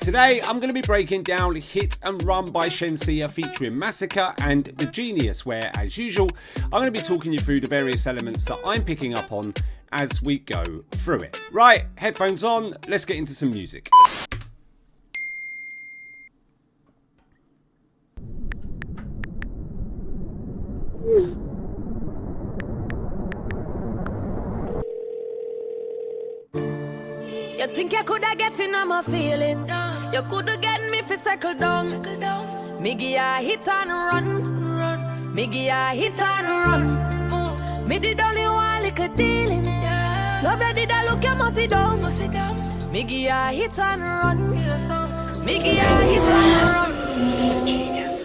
Today, I'm going to be breaking down Hit and Run by Shenseea featuring Masicka and The Genius, where, as usual, I'm going to be talking you through the various elements that I'm picking up on as we go through it. Right, headphones on, let's get into some music. You think you coulda get in on my feelings? You coulda get me fi circle down. Me give ya hit and run. Me give ya hit and run. Me did only one little dealings. Love you did I look you must sit down. Me give ya hit and run. Me give ya hit and run.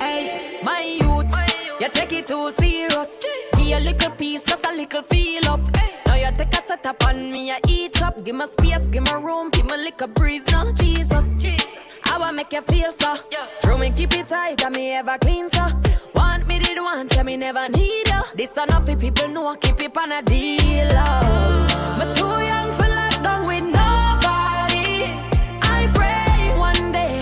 Hey, my youth, you take it too serious. Give a little piece, just a little feel up. Now you take a set up on me, I eat up. Give me space, give me room, give me little breeze. Now Jesus, I wanna make you feel so. Throw me keep it tight, and me ever clean so. Want me did want, tell me never need you. This enough for people know, keep it on a deal. But too young for lockdown with nobody. I pray one day.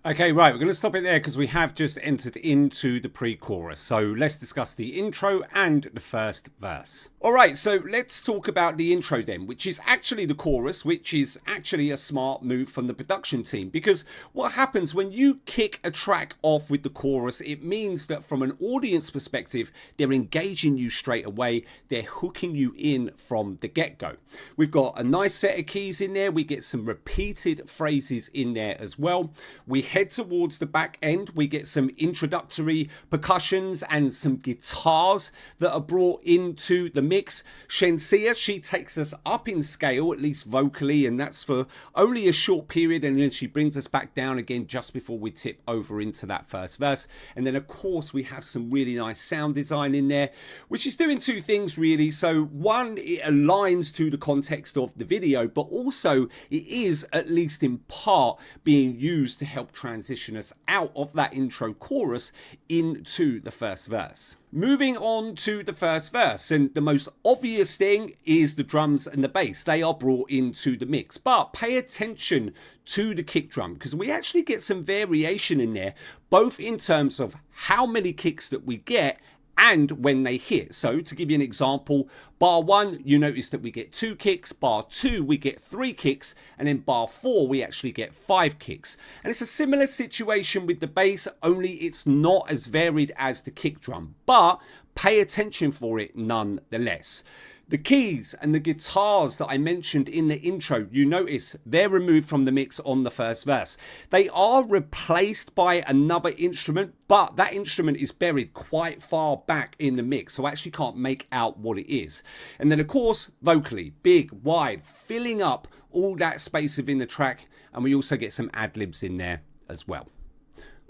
Okay, right, we're going to stop it there because we have just entered into the pre-chorus. So let's discuss the intro and the first verse. All right, so let's talk about the intro then, which is actually the chorus, which is actually a smart move from the production team. Because what happens when you kick a track off with the chorus, it means that from an audience perspective, they're engaging you straight away. They're hooking you in from the get-go. We've got a nice set of keys in there. We get some repeated phrases in there as well. We head towards the back end, we get some introductory percussions and some guitars that are brought into the mix. Shenseea, she takes us up in scale, at least vocally, and that's for only a short period, and then she brings us back down again just before we tip over into that first verse. And then of course we have some really nice sound design in there, which is doing two things really. So one, it aligns to the context of the video, but also it is, at least in part, being used to help transition us out of that intro chorus into the first verse. Moving on to the first verse, and the most obvious thing is the drums and the bass. They are brought into the mix, but pay attention to the kick drum because we actually get some variation in there, both in terms of how many kicks that we get and when they hit. So to give you an example, bar 1, you notice that we get 2 kicks, bar 2 we get 3 kicks, and in bar 4 we actually get 5 kicks. And it's a similar situation with the bass, only it's not as varied as the kick drum, but pay attention for it nonetheless. The keys and the guitars that I mentioned in the intro, you notice they're removed from the mix on the first verse. They are replaced by another instrument, but that instrument is buried quite far back in the mix, so I actually can't make out what it is. And then of course, vocally, big, wide, filling up all that space within the track, and we also get some ad-libs in there as well.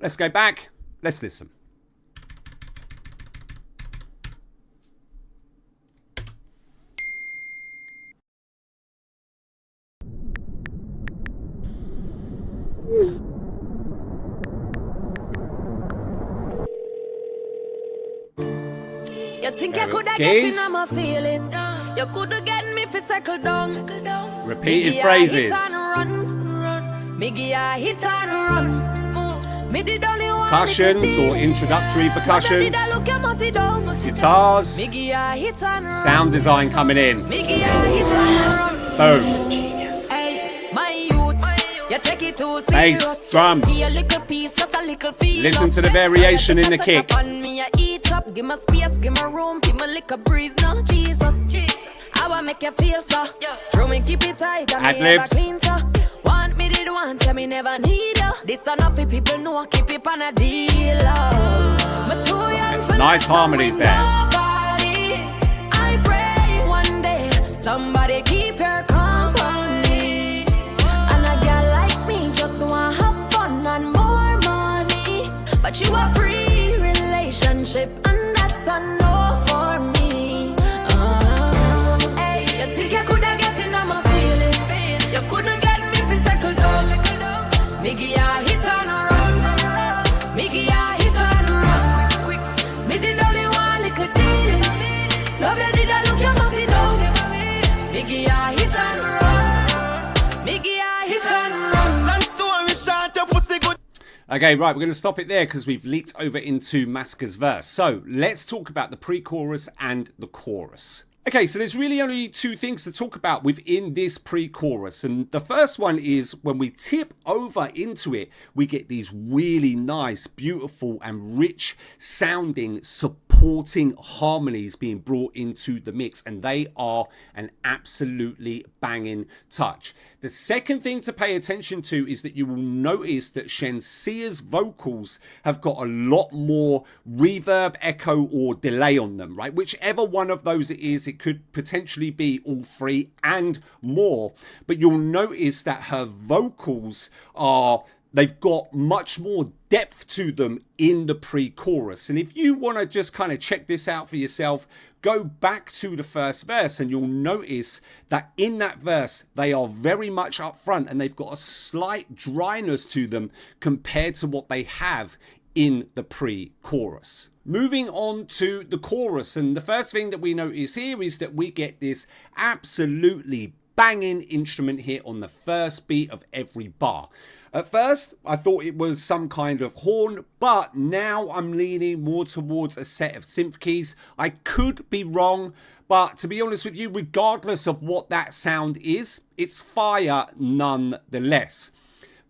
Let's go back, let's listen. You think you coulda get in on my feelings? You coulda get me fi circle down. Repeated phrases. Me give ya hit and run. Me did only one Percussions or introductory percussions. Guitars. Sound design coming in. Boom. Bass, drums. Listen to the variation in the kick. Give me space, give me room, give me little breeze. No Jesus, I wanna make you feel so. Throw me keep it tight, and me ever clean so. Want me did want, tell me never need you. This enough for people know, keep it on a deal. But too young for nice harmonies there. I pray one day somebody keep your company. And a girl like me just wanna have fun and more money, but you a pre-relationship. I know for me. Hey, you think you coulda get in on my feelings? You coulda get me fi circle down. Me give ya hit and run. Me give ya hit and run. Me did only one little dealings. Love you did I look you must sit down. Me give ya Okay, right, we're going to stop it there because we've leaked over into Masicka's verse. So let's talk about the pre-chorus and the chorus. Okay, so there's really only two things to talk about within this pre-chorus, and the first one is when we tip over into it, we get these really nice, beautiful and rich sounding supporting harmonies being brought into the mix, and they are an absolutely banging touch. The second thing to pay attention to is that you will notice that Shenseea's vocals have got a lot more reverb, echo or delay on them, right? Whichever one of those it is, it could potentially be all three and more, but you'll notice that her vocals they've got much more depth to them in the pre-chorus. And if you want to just kind of check this out for yourself, go back to the first verse and you'll notice that in that verse they are very much up front and they've got a slight dryness to them compared to what they have in the pre-chorus. Moving on to the chorus, and the first thing that we notice here is that we get this absolutely banging instrument here on the first beat of every bar. At first, I thought it was some kind of horn, but now I'm leaning more towards a set of synth keys. I could be wrong, but to be honest with you, regardless of what that sound is, it's fire nonetheless.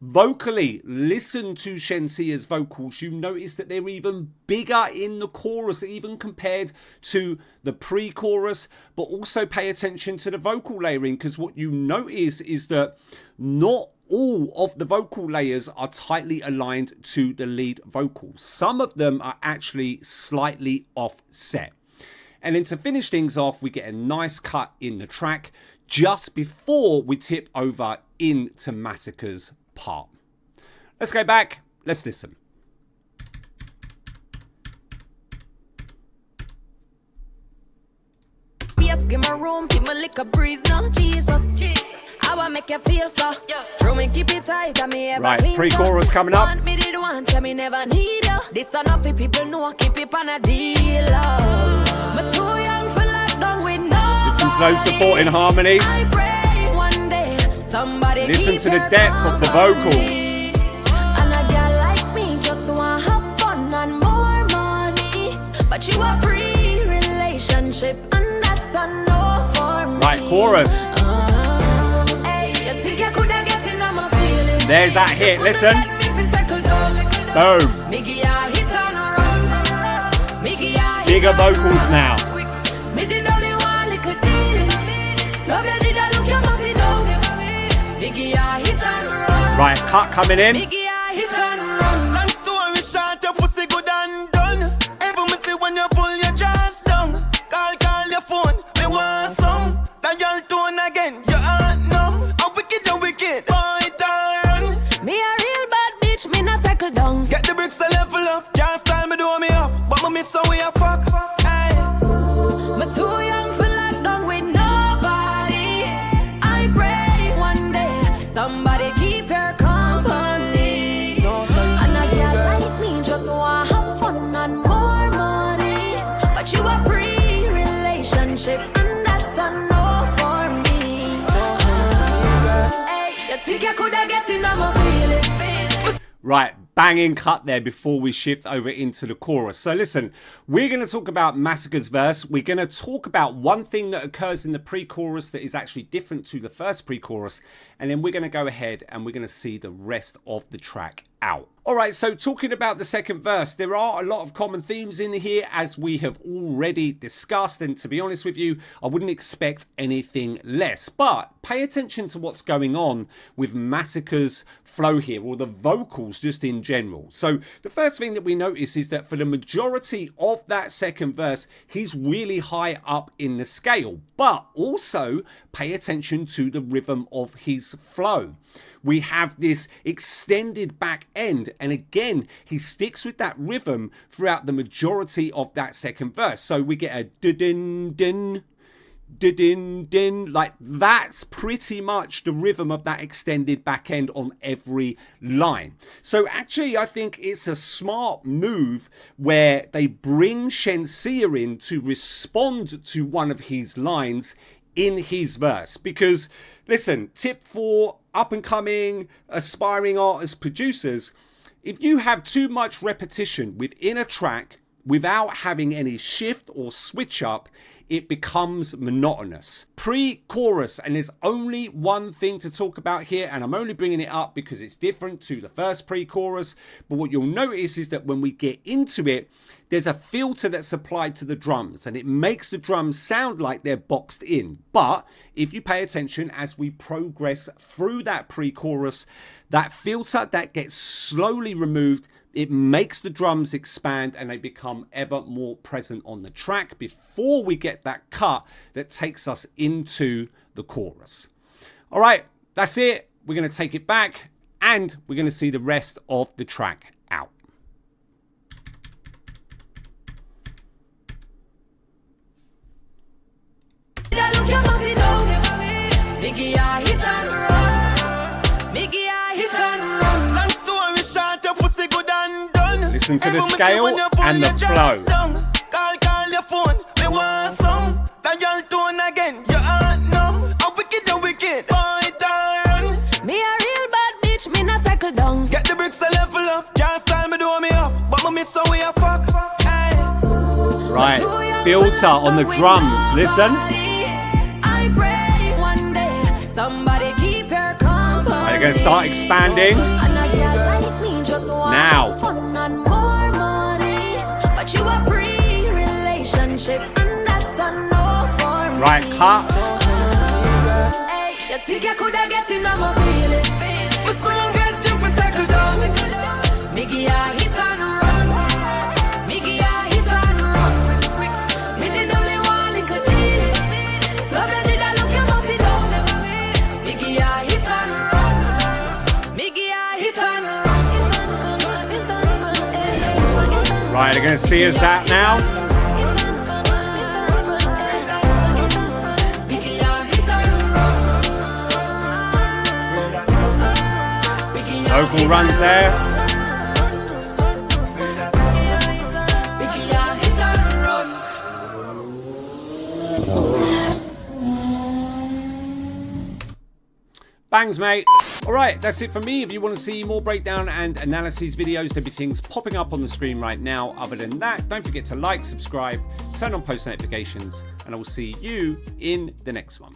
Vocally, listen to Shenseea's vocals. You notice that they're even bigger in the chorus, even compared to the pre-chorus, but also pay attention to the vocal layering, because what you notice is that not all of the vocal layers are tightly aligned to the lead vocals. Some of them are actually slightly offset. And then to finish things off, we get a nice cut in the track just before we tip over into Masicka's part. Let's go back, let's listen. Yes, give my room, keep my liquor breeze, no Jesus. I wanna make you feel so. Throw me, keep it tight, and me ever right, pre-chorus coming up. Want me did want, tell me never need you. This enough for people know, keep it on a deal. But too young for lockdown with no. Listen to those supporting harmonies. I pray one day somebody listen to the depth of the vocals. And a girl like me just wanna have fun and more money. But you a pre-relationship, and that's a no for me. Right, chorus. There's that hit, listen. Boom. Bigger vocals now. Right, cut coming in. Long story short, your pussy good and done. Ever me see when you pull your chest down. Call your phone, me want some. That y'all tone again, you aren't numb. A wicked, you wicked. Me a real bad bitch, me not cycle down. Get the bricks a level up, can't style me do me up. But me miss how we a fuck. Me too young for lockdown with nobody. I pray one day somebody keep your company. No, son, and a girl like me just want have fun and more money. But you a pre-relationship, and that's a no for me. Hey, you think I coulda get in on my feelings? Right, banging cut there before we shift over into the chorus. So listen, we're going to talk about Masicka's verse. We're going to talk about one thing that occurs in the pre-chorus that is actually different to the first pre-chorus. And then we're going to go ahead and we're going to see the rest of the track out. Alright, so talking about the second verse, there are a lot of common themes in here as we have already discussed, and to be honest with you, I wouldn't expect anything less. But pay attention to what's going on with Masicka's flow here, or the vocals just in general. So the first thing that we notice is that for the majority of that second verse, he's really high up in the scale, but also pay attention to the rhythm of his flow. We have this extended back end, and again he sticks with that rhythm throughout the majority of that second verse. So we get a din din din din, like that's pretty much the rhythm of that extended back end on every line. So actually I think it's a smart move where they bring Shenseea in to respond to one of his lines in his verse, because listen, tip for up and coming aspiring artist producers, If you have too much repetition within a track without having any shift or switch up, it becomes monotonous. Pre-chorus, and there's only one thing to talk about here, and I'm only bringing it up because it's different to the first pre-chorus, but what you'll notice is that when we get into it, there's a filter that's applied to the drums, and it makes the drums sound like they're boxed in. But if you pay attention as we progress through that pre-chorus, that filter that gets slowly removed, it makes the drums expand and they become ever more present on the track before we get that cut that takes us into the chorus. All right, that's it. We're going to take it back and we're going to see the rest of the track out. Listen to the scale and the flow. Call your phone, me want some. Dial tone again, your heart numb. How wicked, you wicked. Boy, turn. Me a real bad bitch, me not cycle down. Get the bricks a level up. Can't style me, do me up. But me miss how we a fuck. Hey. Right, filter on the drums. Listen. I pray one day somebody keep your company. Right, they're going to start expanding. Now. But you a pre-relationship and that's a no for me. Right, cut. Hey, you think I coulda get in on my feelings? We soon get you for cycle down. Miggy, I hit and run. Miggy, I hit and run. Me did only one little deal. Love you did I look you must sit down. Miggy, I hit and run. Miggy, I hit and run. Right, they're going to see us out now. Vocal runs there. Bangs, mate. Alright, that's it for me. If you want to see more breakdown and analysis videos, there'll be things popping up on the screen right now. Other than that, don't forget to like, subscribe, turn on post notifications, and I will see you in the next one.